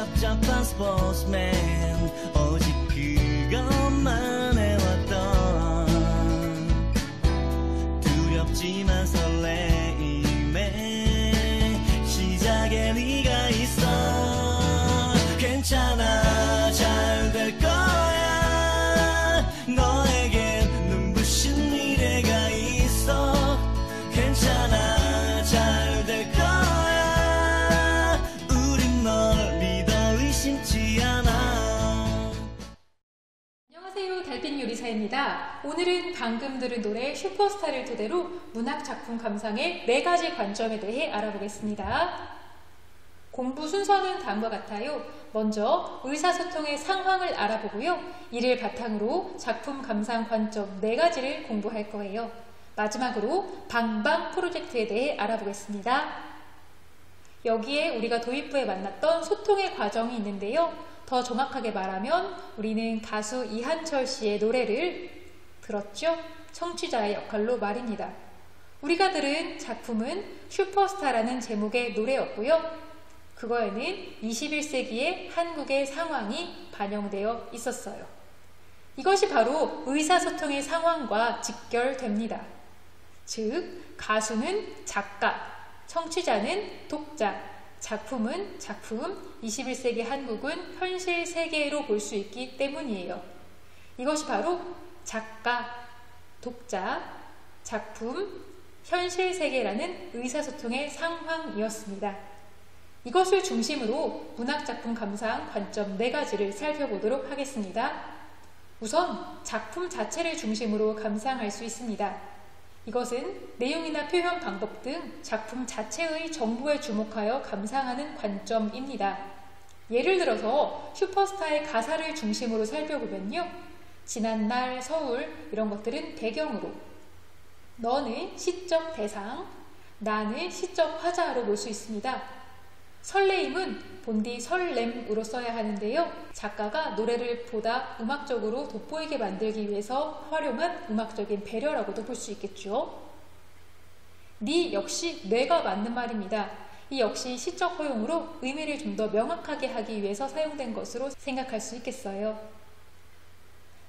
복잡한 스포츠맨 오직 그것만 해왔던 두렵지만 설레임에 시작에 네가 있어. 괜찮아 잘 될 거야. 너에겐 눈부신 미래가 있어. 괜찮아 잘 될 거야. 우린 널 믿어 의심치 않아. 안녕하세요, 달빛 요리사입니다. 오늘은 방금 들은 노래 슈퍼스타를 토대로 문학작품 감상의 4가지 관점에 대해 알아보겠습니다. 공부 순서는 다음과 같아요. 먼저 의사소통의 상황을 알아보고요. 이를 바탕으로 작품 감상 관점 4가지를 공부할 거예요. 마지막으로 방방 프로젝트에 대해 알아보겠습니다. 여기에 우리가 도입부에 만났던 소통의 과정이 있는데요. 더 정확하게 말하면 우리는 가수 이한철 씨의 노래를 들었죠? 청취자의 역할로 말입니다. 우리가 들은 작품은 슈퍼스타라는 제목의 노래였고요. 그거에는 21세기의 한국의 상황이 반영되어 있었어요. 이것이 바로 의사소통의 상황과 직결됩니다. 즉, 가수는 작가, 청취자는 독자, 작품은 작품, 21세기 한국은 현실 세계로 볼 수 있기 때문이에요. 이것이 바로 작가, 독자, 작품, 현실 세계라는 의사소통의 상황이었습니다. 이것을 중심으로 문학작품 감상 관점 4가지를 살펴보도록 하겠습니다. 우선 작품 자체를 중심으로 감상할 수 있습니다. 이것은 내용이나 표현 방법 등 작품 자체의 정보에 주목하여 감상하는 관점입니다. 예를 들어서 슈퍼스타의 가사를 중심으로 살펴보면요. 지난날 서울 이런 것들은 배경으로, 너는 시적 대상, 나는 시적 화자로 볼 수 있습니다. 설레임은 본디 설렘으로 써야 하는데요. 작가가 노래를 보다 음악적으로 돋보이게 만들기 위해서 활용한 음악적인 배려라고도 볼 수 있겠죠. 네 역시 뇌가 맞는 말입니다. 이 역시 시적 허용으로 의미를 좀 더 명확하게 하기 위해서 사용된 것으로 생각할 수 있겠어요.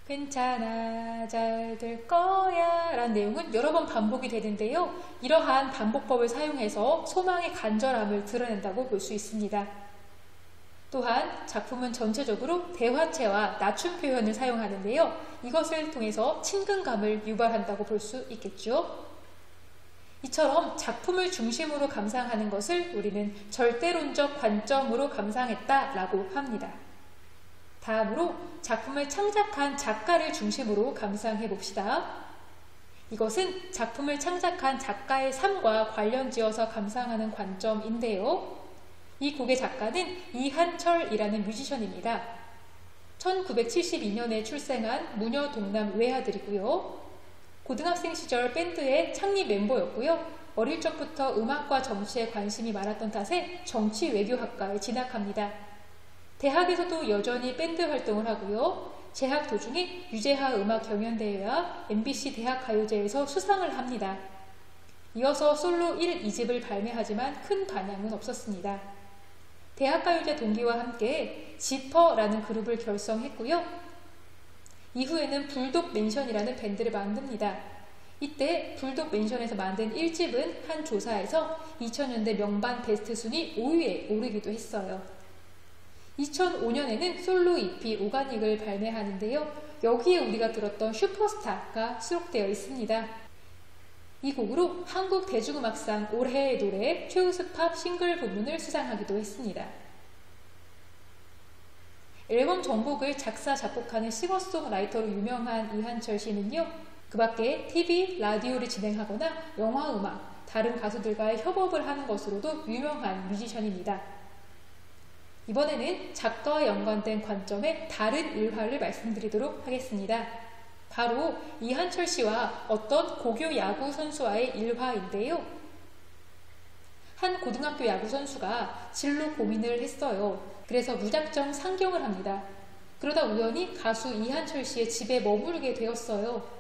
괜찮아 잘 될 거야 라는 내용은 여러 번 반복이 되는데요. 이러한 반복법을 사용해서 소망의 간절함을 드러낸다고 볼 수 있습니다. 또한 작품은 전체적으로 대화체와 낮춤 표현을 사용하는데요. 이것을 통해서 친근감을 유발한다고 볼 수 있겠죠. 이처럼 작품을 중심으로 감상하는 것을 우리는 절대론적 관점으로 감상했다라고 합니다. 다음으로 작품을 창작한 작가를 중심으로 감상해 봅시다. 이것은 작품을 창작한 작가의 삶과 관련지어서 감상하는 관점인데요. 이 곡의 작가는 이한철이라는 뮤지션입니다. 1972년에 출생한 무녀 동남 외아들이고요. 고등학생 시절 밴드의 창립 멤버였고요. 어릴 적부터 음악과 정치에 관심이 많았던 탓에 정치 외교학과에 진학합니다. 대학에서도 여전히 밴드 활동을 하고요. 재학 도중에 유재하 음악경연대회와 MBC 대학가요제에서 수상을 합니다. 이어서 솔로 1, 2집을 발매하지만 큰 반향은 없었습니다. 대학가요제 동기와 함께 지퍼라는 그룹을 결성했고요. 이후에는 불독 맨션이라는 밴드를 만듭니다. 이때 불독 맨션에서 만든 1집은 한 조사에서 2000년대 명반 베스트 순위 5위에 오르기도 했어요. 2005년에는 솔로 EP 오가닉을 발매하는데요. 여기에 우리가 들었던 슈퍼스타가 수록되어 있습니다. 이 곡으로 한국 대중음악상 올해의 노래 최우수 팝 싱글 부문을 수상하기도 했습니다. 앨범 전곡을 작사, 작곡하는 싱어송라이터로 유명한 이한철 씨는요. 그 밖에 TV, 라디오를 진행하거나 영화음악, 다른 가수들과의 협업을 하는 것으로도 유명한 뮤지션입니다. 이번에는 작가와 연관된 관점의 다른 일화를 말씀드리도록 하겠습니다. 바로 이한철 씨와 어떤 고교 야구 선수와의 일화인데요. 한 고등학교 야구 선수가 진로 고민을 했어요. 그래서 무작정 상경을 합니다. 그러다 우연히 가수 이한철 씨의 집에 머물게 되었어요.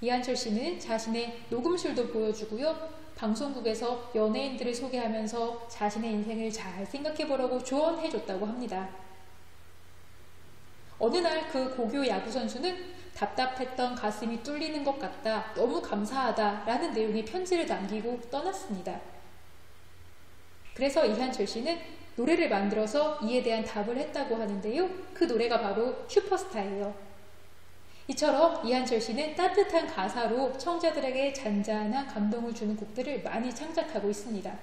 이한철 씨는 자신의 녹음실도 보여주고요. 방송국에서 연예인들을 소개하면서 자신의 인생을 잘 생각해보라고 조언해줬다고 합니다. 어느 날 그 고교 야구 선수는 답답했던 가슴이 뚫리는 것 같다, 너무 감사하다 라는 내용의 편지를 남기고 떠났습니다. 그래서 이한철 씨는 노래를 만들어서 이에 대한 답을 했다고 하는데요. 그 노래가 바로 슈퍼스타예요. 이처럼 이한철 씨는 따뜻한 가사로 청자들에게 잔잔한 감동을 주는 곡들을 많이 창작하고 있습니다.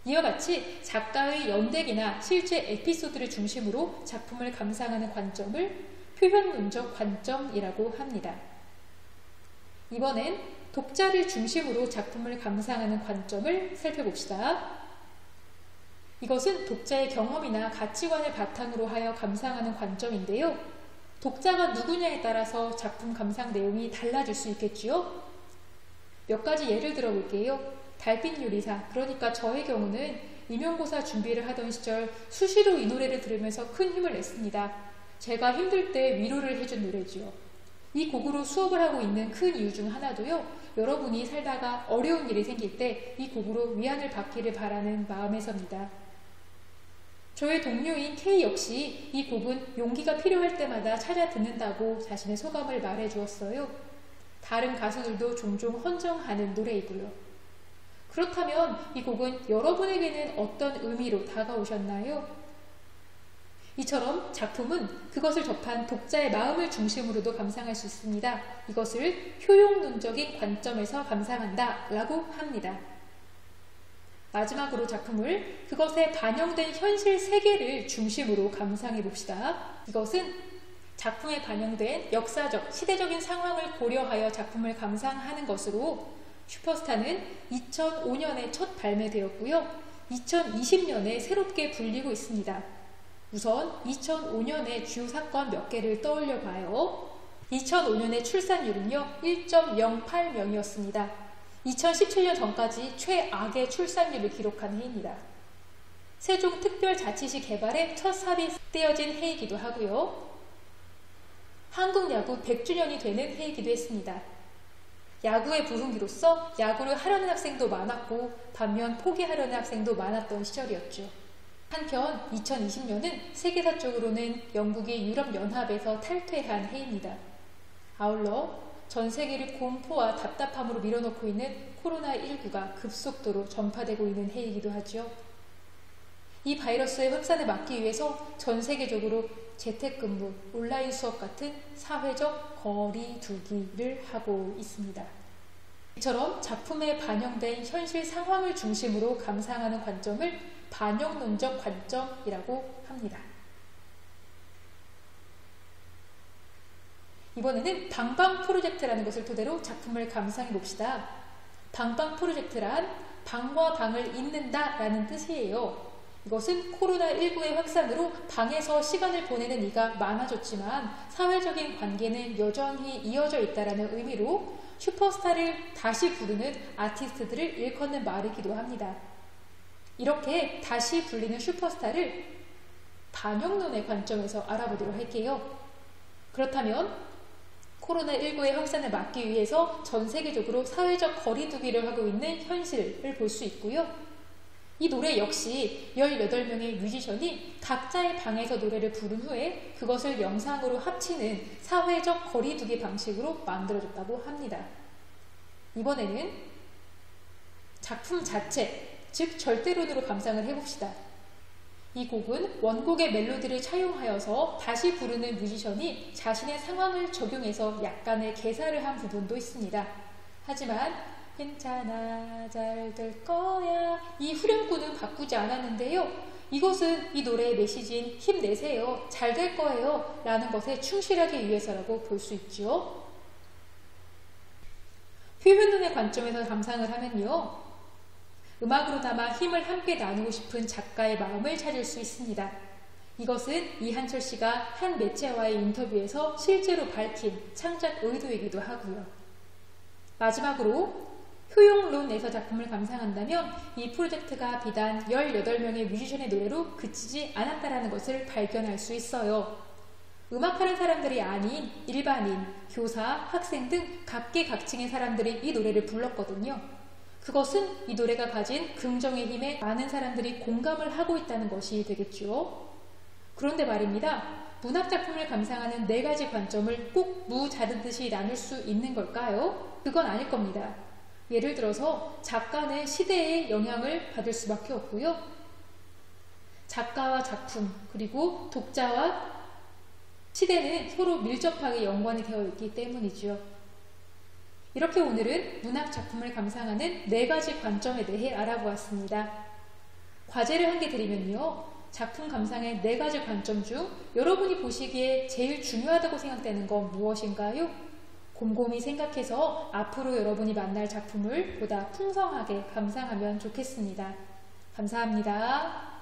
이와 같이 작가의 연대기나 실제 에피소드를 중심으로 작품을 감상하는 관점을 표현론적 관점이라고 합니다. 이번엔 독자를 중심으로 작품을 감상하는 관점을 살펴봅시다. 이것은 독자의 경험이나 가치관을 바탕으로 하여 감상하는 관점인데요. 독자가 누구냐에 따라서 작품 감상 내용이 달라질 수 있겠지요. 몇 가지 예를 들어볼게요. 달빛 요리사, 그러니까 저의 경우는 임용고사 준비를 하던 시절 수시로 이 노래를 들으면서 큰 힘을 냈습니다. 제가 힘들 때 위로를 해준 노래지요. 이 곡으로 수업을 하고 있는 큰 이유 중 하나도요. 여러분이 살다가 어려운 일이 생길 때 이 곡으로 위안을 받기를 바라는 마음에서입니다. 저의 동료인 K 역시 이 곡은 용기가 필요할 때마다 찾아 듣는다고 자신의 소감을 말해 주었어요. 다른 가수들도 종종 헌정하는 노래이고요. 그렇다면 이 곡은 여러분에게는 어떤 의미로 다가오셨나요? 이처럼 작품은 그것을 접한 독자의 마음을 중심으로도 감상할 수 있습니다. 이것을 효용론적인 관점에서 감상한다 라고 합니다. 마지막으로 작품을 그것에 반영된 현실 세계를 중심으로 감상해 봅시다. 이것은 작품에 반영된 역사적, 시대적인 상황을 고려하여 작품을 감상하는 것으로 슈퍼스타는 2005년에 첫 발매되었고요. 2020년에 새롭게 불리고 있습니다. 우선 2005년의 주요 사건 몇 개를 떠올려 봐요. 2005년의 출산율은요 1.08명이었습니다. 2017년 전까지 최악의 출산율을 기록한 해입니다. 세종특별자치시 개발의 첫 삽이 떼어진 해이기도 하고요. 한국 야구 100주년이 되는 해이기도 했습니다. 야구의 부흥기로서 야구를 하려는 학생도 많았고 반면 포기하려는 학생도 많았던 시절이었죠. 한편 2020년은 세계사적으로는 영국이 유럽연합에서 탈퇴한 해입니다. 아울러 전 세계를 공포와 답답함으로 밀어넣고 있는 코로나19가 급속도로 전파되고 있는 해이기도 하죠. 이 바이러스의 확산을 막기 위해서 전 세계적으로 재택근무, 온라인 수업 같은 사회적 거리두기를 하고 있습니다. 이처럼 작품에 반영된 현실 상황을 중심으로 감상하는 관점을 반영론적 관점이라고 합니다. 이번에는 방방 프로젝트라는 것을 토대로 작품을 감상해 봅시다. 방방 프로젝트란 방과 방을 잇는다 라는 뜻이에요. 이것은 코로나19의 확산으로 방에서 시간을 보내는 이가 많아졌지만 사회적인 관계는 여전히 이어져 있다는 의미로 슈퍼스타를 다시 부르는 아티스트들을 일컫는 말이기도 합니다. 이렇게 다시 불리는 슈퍼스타를 반영론의 관점에서 알아보도록 할게요. 그렇다면 코로나19의 확산을 막기 위해서 전 세계적으로 사회적 거리두기를 하고 있는 현실을 볼 수 있고요. 이 노래 역시 18명의 뮤지션이 각자의 방에서 노래를 부른 후에 그것을 영상으로 합치는 사회적 거리두기 방식으로 만들어졌다고 합니다. 이번에는 작품 자체, 즉 절대론으로 감상을 해봅시다. 이 곡은 원곡의 멜로디를 차용하여서 다시 부르는 뮤지션이 자신의 상황을 적용해서 약간의 개사를 한 부분도 있습니다. 하지만 괜찮아 잘 될 거야 이 후렴구는 바꾸지 않았는데요. 이것은 이 노래의 메시지인 힘내세요, 잘 될 거예요 라는 것에 충실하기 위해서라고 볼 수 있죠. 표현론의 관점에서 감상을 하면요, 음악으로 담아 힘을 함께 나누고 싶은 작가의 마음을 찾을 수 있습니다. 이것은 이한철 씨가 한 매체와의 인터뷰에서 실제로 밝힌 창작 의도이기도 하고요. 마지막으로 효용론에서 작품을 감상한다면 이 프로젝트가 비단 18명의 뮤지션의 노래로 그치지 않았다는 것을 발견할 수 있어요. 음악하는 사람들이 아닌 일반인, 교사, 학생 등 각계각층의 사람들이 이 노래를 불렀거든요. 그것은 이 노래가 가진 긍정의 힘에 많은 사람들이 공감을 하고 있다는 것이 되겠죠. 그런데 말입니다. 문학작품을 감상하는 4가지 관점을 꼭 무 자르듯이 나눌 수 있는 걸까요? 그건 아닐 겁니다. 예를 들어서 작가는 시대의 영향을 받을 수밖에 없고요. 작가와 작품, 그리고 독자와 시대는 서로 밀접하게 연관이 되어 있기 때문이죠. 이렇게 오늘은 문학작품을 감상하는 4가지 관점에 대해 알아보았습니다. 과제를 한 개 드리면요. 작품 감상의 4가지 관점 중 여러분이 보시기에 제일 중요하다고 생각되는 건 무엇인가요? 곰곰이 생각해서 앞으로 여러분이 만날 작품을 보다 풍성하게 감상하면 좋겠습니다. 감사합니다.